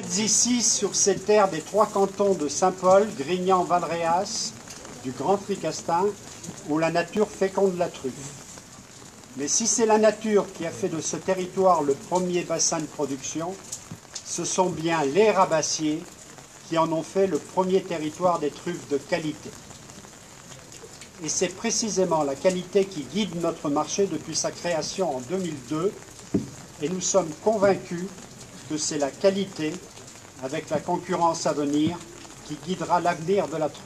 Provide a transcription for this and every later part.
êtes ici sur ces terres des trois cantons de Saint-Paul, Grignan, Valréas, du Grand Tricastin, où la nature féconde la truffe. Mais si c'est la nature qui a fait de ce territoire le premier bassin de production, ce sont bien les rabassiers qui en ont fait le premier territoire des truffes de qualité. Et c'est précisément la qualité qui guide notre marché depuis sa création en 2002, et nous sommes convaincus que c'est la qualité, avec la concurrence à venir, qui guidera l'avenir de la truffe.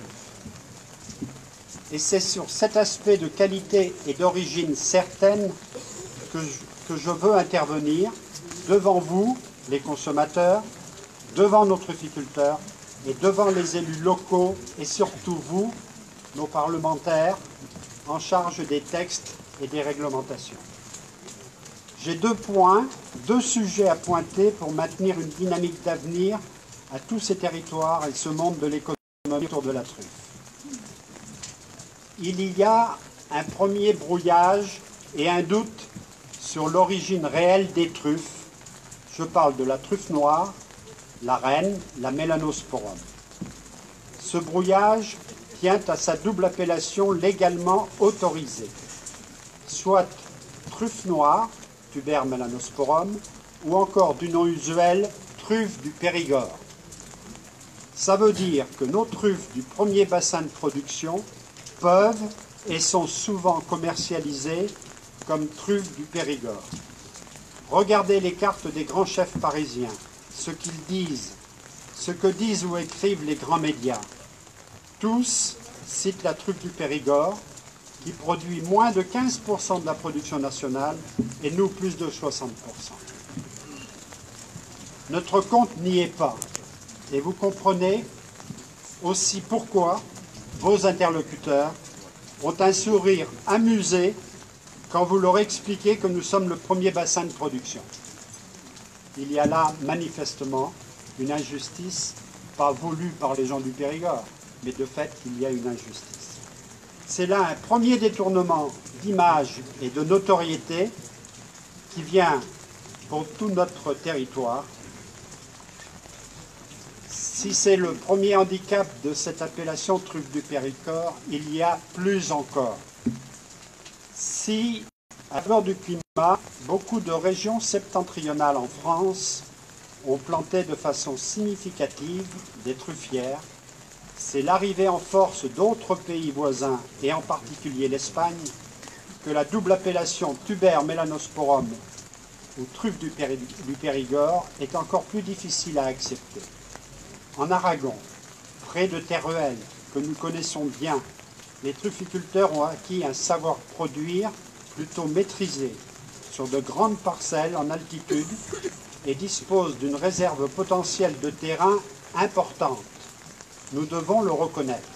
Et c'est sur cet aspect de qualité et d'origine certaine que je veux intervenir devant vous, les consommateurs, devant nos trufficulteurs et devant les élus locaux et surtout vous, nos parlementaires, en charge des textes et des réglementations. J'ai deux sujets à pointer pour maintenir une dynamique d'avenir à tous ces territoires et ce monde de l'économie autour de la truffe. Il y a un premier brouillage et un doute sur l'origine réelle des truffes. Je parle de la truffe noire, la reine, la Melanosporum. Ce brouillage tient à sa double appellation légalement autorisée, soit truffe noire, Tuber melanosporum, ou encore du nom usuel, truffe du Périgord. Ça veut dire que nos truffes du premier bassin de production peuvent et sont souvent commercialisées comme truffes du Périgord. Regardez les cartes des grands chefs parisiens, ce qu'ils disent, ce que disent ou écrivent les grands médias. Tous citent la truffe du Périgord, qui produit moins de 15% de la production nationale et nous plus de 60%. Notre compte n'y est pas. Et vous comprenez aussi pourquoi vos interlocuteurs ont un sourire amusé quand vous leur expliquez que nous sommes le premier bassin de production. Il y a là manifestement une injustice, pas voulue par les gens du Périgord, mais de fait il y a une injustice. C'est là un premier détournement d'image et de notoriété qui vient pour tout notre territoire. Si c'est le premier handicap de cette appellation truffe du Périgord, il y a plus encore. Si, à l'heure du climat, beaucoup de régions septentrionales en France ont planté de façon significative des truffières, c'est l'arrivée en force d'autres pays voisins, et en particulier l'Espagne, que la double appellation Tuber melanosporum ou truffe du Périgord est encore plus difficile à accepter. En Aragon, près de Teruel, que nous connaissons bien, les trufficulteurs ont acquis un savoir-produire plutôt maîtrisé sur de grandes parcelles en altitude et disposent d'une réserve potentielle de terrain importante. Nous devons le reconnaître.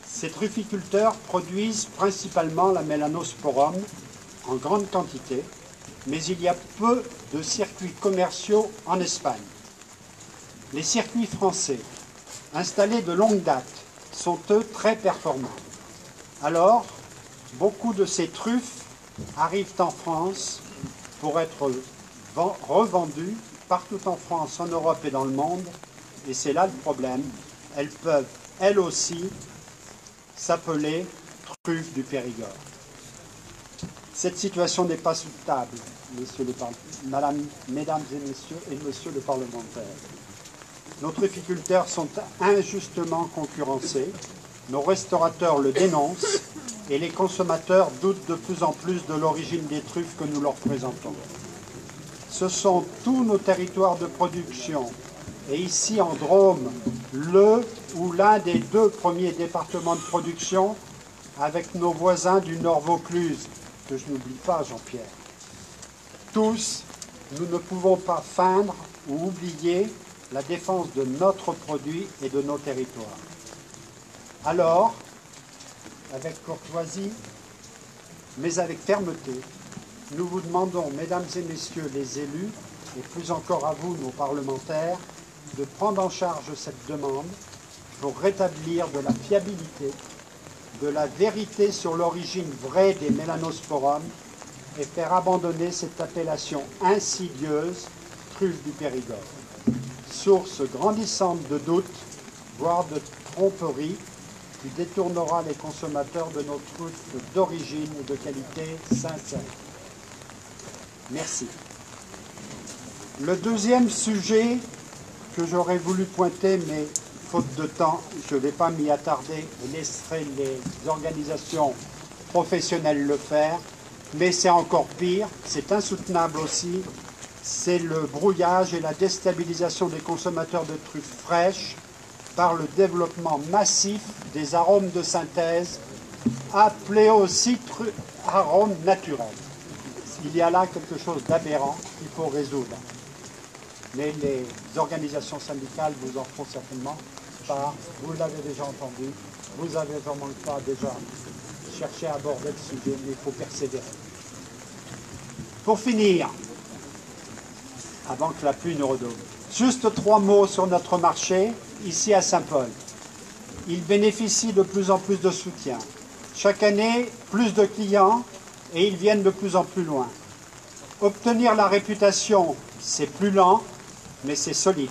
Ces trufficulteurs produisent principalement la Melanosporum en grande quantité, mais il y a peu de circuits commerciaux en Espagne. Les circuits français, installés de longue date, sont eux très performants. Alors, beaucoup de ces truffes arrivent en France pour être revendues partout en France, en Europe et dans le monde. Et c'est là le problème, elles peuvent, elles aussi, s'appeler truffes du Périgord. Cette situation n'est pas soutenable, mesdames et messieurs, et monsieur le parlementaire. Nos trufficulteurs sont injustement concurrencés, nos restaurateurs le dénoncent, et les consommateurs doutent de plus en plus de l'origine des truffes que nous leur présentons. Ce sont tous nos territoires de production, et ici en Drôme, le ou l'un des deux premiers départements de production avec nos voisins du Nord Vaucluse, que je n'oublie pas Jean-Pierre. Tous, nous ne pouvons pas feindre ou oublier la défense de notre produit et de nos territoires. Alors, avec courtoisie, mais avec fermeté, nous vous demandons, mesdames et messieurs les élus, et plus encore à vous, nos parlementaires, de prendre en charge cette demande pour rétablir de la fiabilité, de la vérité sur l'origine vraie des Melanosporum et faire abandonner cette appellation insidieuse, truffes du Périgord. Source grandissante de doutes, voire de tromperies, qui détournera les consommateurs de nos truffes d'origine et de qualité sincère. Merci. Le deuxième sujet que j'aurais voulu pointer, mais faute de temps, je ne vais pas m'y attarder et laisserai les organisations professionnelles le faire, mais c'est encore pire, c'est insoutenable aussi, c'est le brouillage et la déstabilisation des consommateurs de truffes fraîches par le développement massif des arômes de synthèse, appelés aussi arômes naturels. Il y a là quelque chose d'aberrant qu'il faut résoudre. Mais les organisations syndicales vous en font certainement part, vous l'avez déjà entendu, vous avez vraiment pas déjà cherché à aborder le sujet, mais il faut persévérer. Pour finir, avant que la pluie ne redouble, juste 3 mots sur notre marché, ici à Saint-Paul. Il bénéficie de plus en plus de soutien. Chaque année, plus de clients et ils viennent de plus en plus loin. Obtenir la réputation, c'est plus lent, mais c'est solide.